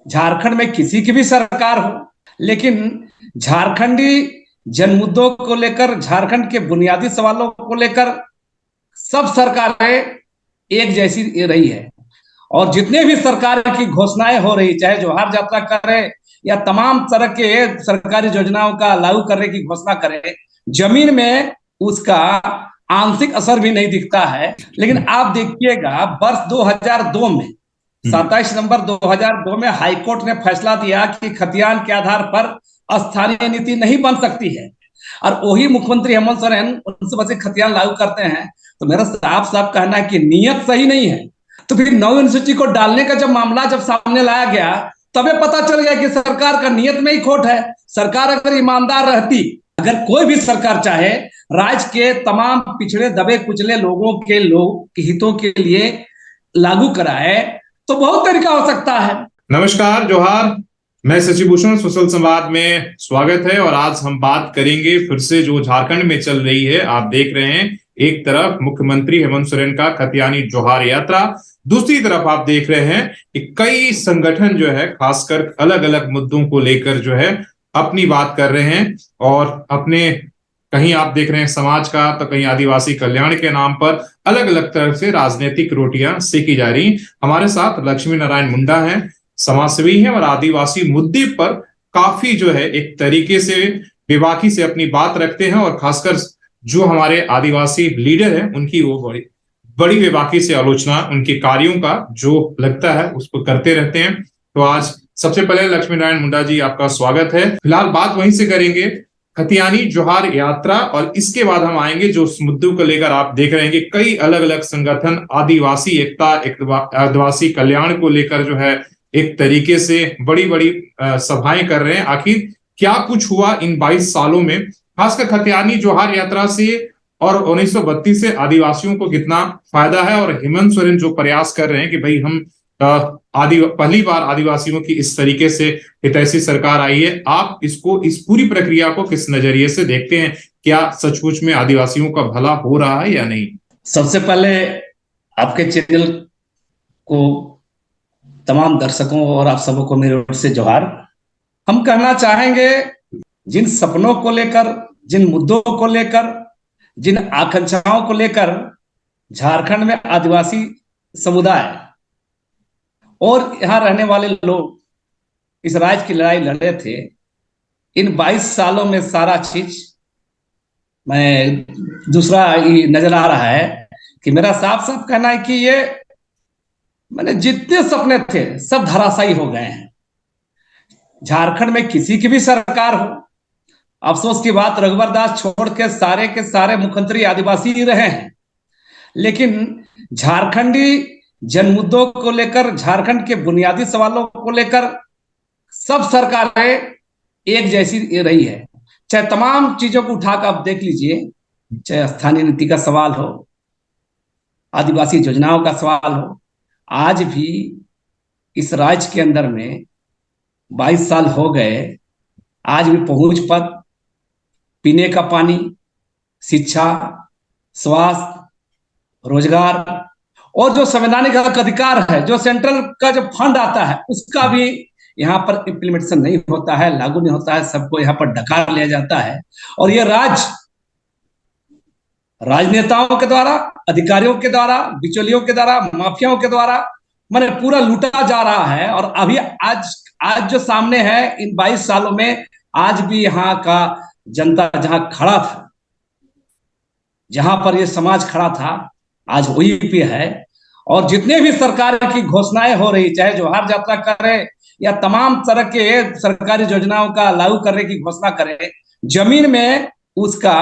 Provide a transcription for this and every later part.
झारखंड में किसी की भी सरकार हो, लेकिन झारखंडी जन मुद्दों को लेकर, झारखंड के बुनियादी सवालों को लेकर सब सरकारें एक जैसी रही है। और जितने भी सरकार की घोषणाएं हो रही, चाहे जोहार यात्रा करे या तमाम तरह के सरकारी योजनाओं का लागू करने की घोषणा करे, जमीन में उसका आंशिक असर भी नहीं दिखता है। लेकिन आप देखिएगा, वर्ष 2002 में 27 नवंबर 2002 में हाईकोर्ट ने फैसला दिया कि खतियान के आधार पर स्थानीय नीति नहीं बन सकती है, और वही मुख्यमंत्री हेमंत सोरेन उनसे बचे खतियान लागू करते हैं। तो मेरा साफ साफ कहना है कि नीयत सही नहीं है। तो फिर 9 यूनिवर्सिटी को डालने का जब मामला जब सामने लाया गया, तबे पता चल गया कि सरकार का नीयत में ही खोट है। सरकार अगर ईमानदार रहती, अगर कोई भी सरकार चाहे राज्य के तमाम पिछड़े दबे कुचले लोगों के हितों के लिए लागू कराए, तो बहुत तरीका हो सकता है। नमस्कार, जोहार। मैं शशिभूषण, सोशल संवाद में स्वागत है। और आज हम बात करेंगे फिर से जो झारखंड में चल रही है। आप देख रहे हैं, एक तरफ मुख्यमंत्री हेमंत सोरेन का खतियानी जोहार यात्रा, दूसरी तरफ आप देख रहे हैं कि कई संगठन जो है खासकर अलग अलग मुद्दों को लेकर जो है अपनी बात कर रहे हैं। और अपने कहीं आप देख रहे हैं समाज का, तो कहीं आदिवासी कल्याण के नाम पर अलग अलग तरह से राजनीतिक रोटियां सेकी जा रही। हमारे साथ लक्ष्मी नारायण मुंडा हैं, समाजसेवी हैं और आदिवासी मुद्दे पर काफी जो है एक तरीके से बेबाकी से अपनी बात रखते हैं। और खासकर जो हमारे आदिवासी लीडर हैं उनकी वो बड़ी बड़ी बेबाकी से आलोचना उनके कार्यों का जो लगता है उसको करते रहते हैं। तो आज सबसे पहले लक्ष्मी नारायण मुंडा जी, आपका स्वागत है। फिलहाल बात वहीं से करेंगे, खतियानी जोहार यात्रा, और इसके बाद हम आएंगे जो उस मुद्दों को लेकर आप देख रहे हैं कि कई अलग अलग संगठन आदिवासी एकता, आदिवासी कल्याण को लेकर जो है एक तरीके से बड़ी बड़ी सभाएं कर रहे हैं। आखिर क्या कुछ हुआ इन 22 सालों में, खासकर खतियानी जोहार यात्रा से, और 1932 से आदिवासियों को कितना फायदा है, और हेमंत सोरेन जो प्रयास कर रहे हैं कि भाई हम पहली बार आदिवासियों की इस तरीके से हितैषी सरकार आई है। आप इसको, इस पूरी प्रक्रिया को किस नजरिए से देखते हैं? क्या सचमुच में आदिवासियों का भला हो रहा है या नहीं? सबसे पहले आपके चैनल को, तमाम दर्शकों और आप सबों को मेरी ओर से जोहार। हम कहना चाहेंगे, जिन सपनों को लेकर, जिन मुद्दों को लेकर, जिन आकांक्षाओं को लेकर झारखंड में आदिवासी समुदाय और यहाँ रहने वाले लोग इस राज्य की लड़ाई लड़े थे, इन 22 सालों में सारा चीज मैं दूसरा नजर आ रहा है कि मेरा साफ साफ कहना है कि ये मैंने जितने सपने थे सब धराशायी हो गए हैं। झारखंड में किसी की भी सरकार हो, अफसोस की बात रघुवर दास छोड़ के सारे मुख्यमंत्री आदिवासी ही रहे हैं, लेकिन झारखंडी जन मुद्दों को लेकर, झारखंड के बुनियादी सवालों को लेकर सब सरकारें एक जैसी रही है। चाहे तमाम चीजों को उठाकर आप देख लीजिए, चाहे स्थानीय नीति का सवाल हो, आदिवासी योजनाओं का सवाल हो, आज भी इस राज्य के अंदर में 22 साल हो गए, आज भी पहुंच पर पीने का पानी, शिक्षा, स्वास्थ्य, रोजगार और जो संवैधानिक अधिकार है, जो सेंट्रल का जो फंड आता है, उसका भी यहाँ पर इम्प्लीमेंटेशन नहीं होता है, लागू नहीं होता है, सबको यहाँ पर डकार लिया जाता है। और ये राजनेताओं के द्वारा, अधिकारियों के द्वारा, बिचौलियों के द्वारा, माफियाओं के द्वारा मैंने पूरा लूटा जा रहा है। और अभी आज जो सामने है, इन 22 सालों में आज भी यहाँ का जनता जहां खड़ा था, जहां पर ये समाज खड़ा था, आज वही पे है। और जितने भी सरकार की घोषणाएं हो रही, चाहे जोहार यात्रा करे या तमाम तरह के सरकारी योजनाओं का लागू करने की घोषणा करे, जमीन में उसका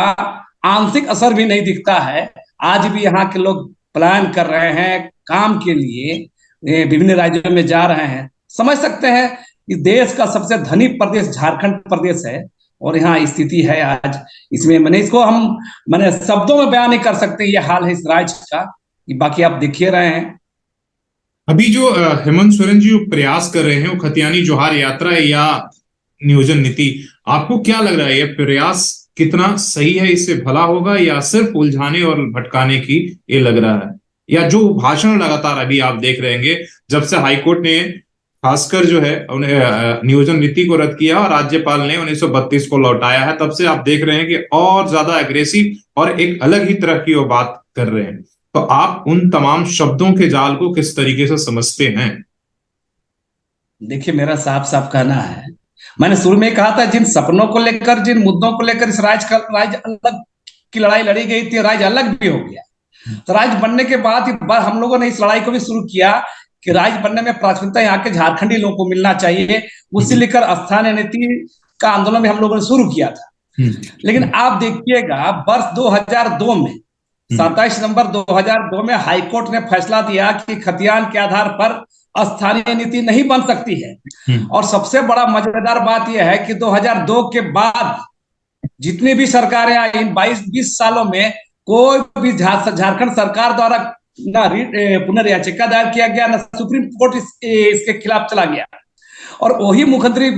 आंशिक असर भी नहीं दिखता है। आज भी यहाँ के लोग प्लान कर रहे हैं काम के लिए, विभिन्न राज्यों में जा रहे हैं। समझ सकते हैं कि देश का सबसे धनी प्रदेश झारखंड प्रदेश है, और यहाँ स्थिति है आज। इसमें मैंने शब्दों में बयान नहीं कर सकते ये हाल है इस राज्य का। बाकी आप देखिए रहे हैं अभी जो हेमंत सोरेन जी जो प्रयास कर रहे हैं, वो खतियानी जोहार यात्रा या नियोजन नीति, आपको क्या लग रहा है, ये प्रयास कितना सही है? इससे भला होगा या सिर्फ उलझाने और भटकाने की ये लग रहा है? या जो भाषण लगातार अभी आप देख रहे हैं, जब से हाईकोर्ट ने खासकर जो है उन्हें नियोजन नीति को रद्द किया और राज्यपाल ने 1932 को लौटाया है, तब से आप देख रहे हैं कि और ज्यादा एग्रेसिव और एक अलग ही तरह की वो बात कर रहे हैं। तो आप उन तमाम शब्दों के जाल को किस तरीके से समझते हैं? देखिए, मेरा साफ साफ कहना है, मैंने शुरू में कहा था, जिन सपनों को लेकर, जिन मुद्दों को लेकर इस राज्य अलग की लड़ाई लड़ी गई थी, राज्य अलग भी हो गया। तो राज्य बनने के बाद हम लोगों ने इस लड़ाई को भी शुरू किया कि राज्य बनने में प्राथमिकता यहाँ के झारखंडी लोगों को मिलना चाहिए। उसी लेकर स्थानीय नीति का आंदोलन भी हम लोगों ने शुरू किया था। लेकिन आप देखिएगा, वर्ष 2002 में 27 नवंबर 2002 में हाईकोर्ट ने फैसला दिया कि खतियान के आधार पर स्थानीय नीति नहीं बन सकती है। और सबसे बड़ा मजेदार बात यह है कि 2002 के बाद जितनी भी सरकारें आई, इन 22-20 सालों में कोई भी झारखंड सरकार द्वारा ना पुनर्याचिका दायर किया गया, ना सुप्रीम कोर्ट इसके खिलाफ चला गया। और वही मुख्यमंत्री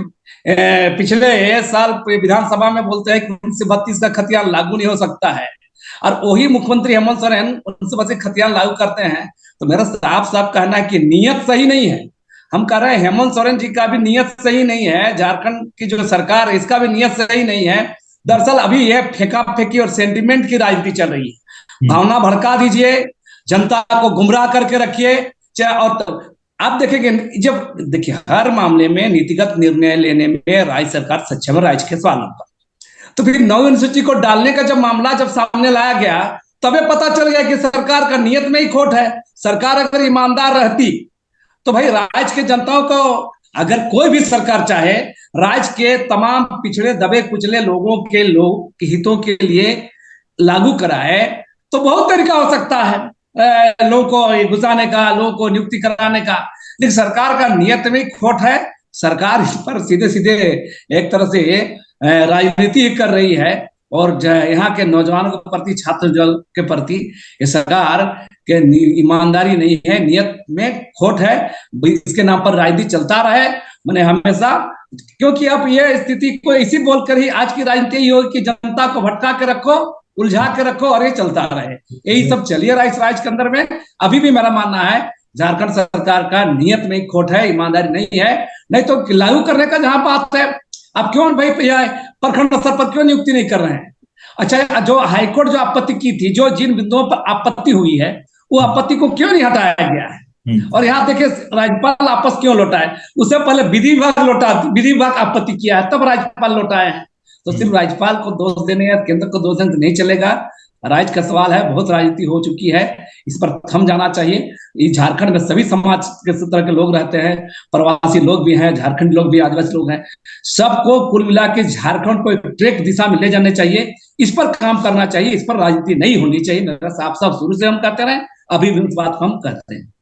पिछले साल विधानसभा में बोलते हैं कि 1932 का खतियान लागू नहीं हो सकता है, और वही मुख्यमंत्री हेमंत सोरेन 1932 खतियान लागू करते हैं। तो मेरा साफ साफ कहना है कि नीयत सही नहीं है। हम कह रहे हैं हेमंत सोरेन जी का भी नीयत सही नहीं है, झारखंड की जो सरकार है इसका भी नीयत सही नहीं है। दरअसल अभी यह फेंका फेंकी और सेंटिमेंट की राजनीति चल रही है। भावना भड़का दीजिए, जनता को गुमराह करके रखिए। और आप देखेंगे, जब देखिए हर मामले में नीतिगत निर्णय लेने में राज्य सरकार सक्षम है राज्य के सवालों पर। तो फिर 9 अनुसूची को डालने का जब मामला जब सामने लाया गया, तबे पता चल गया कि सरकार का नियत में ही खोट है। सरकार अगर ईमानदार रहती तो भाई राज्य के जनताओं को, अगर कोई भी सरकार चाहे राज्य के तमाम पिछड़े दबे कुचले लोगों के हितों के लिए लागू कराए, तो बहुत तरीका हो सकता है लोगों को घुसाने का, लोगों को नियुक्ति कराने का। लेकिन सरकार का नियत में खोट है। सरकार इस पर सीधे सीधे एक तरह से राजनीति कर रही है, और यहाँ के नौजवानों के प्रति, छात्र जल के प्रति ये सरकार के ईमानदारी नहीं है, नियत में खोट है। इसके नाम पर राजनीति चलता रहे मैंने हमेशा, क्योंकि अब ये स्थिति को इसी बोलकर ही आज की राजनीति ही होगी कि जनता को भटका के रखो, उलझा के रखो और ये चलता रहे। यही सब चलिए रहा इस राज्य के अंदर में। अभी भी मेरा मानना है झारखंड सरकार का नियत में खोट है, ईमानदारी नहीं है। नहीं तो लागू करने का जहां बात है, अब क्यों भाई प्रखंड स्तर पर क्यों नियुक्ति नहीं कर रहे हैं? अच्छा, जो हाईकोर्ट जो आपत्ति की थी, जो जिन बिंदुओं पर आपत्ति हुई है, वो आपत्ति को क्यों नहीं हटाया गया है? और यहाँ देखिए राज्यपाल आपस क्यों लौटाए? उससे पहले विधि विभाग आपत्ति किया है, तब राज्यपाल लौटाए हैं। तो सिर्फ राज्यपाल को दोष देने या केंद्र को दोष देने नहीं चलेगा। राज्य का सवाल है, बहुत राजनीति हो चुकी है, इस पर थम जाना चाहिए। इस झारखंड में सभी समाज के तरह के लोग रहते हैं, प्रवासी लोग भी हैं, झारखंडी लोग भी, आदिवासी लोग हैं। सबको कुल मिला के झारखंड को एक ट्रैक दिशा में ले जाने चाहिए। इस पर काम करना चाहिए, इस पर राजनीति नहीं होनी चाहिए। मेरा साफ साफ शुरू से हम कहते रहे, अभी भी उस बात को हम कहते हैं।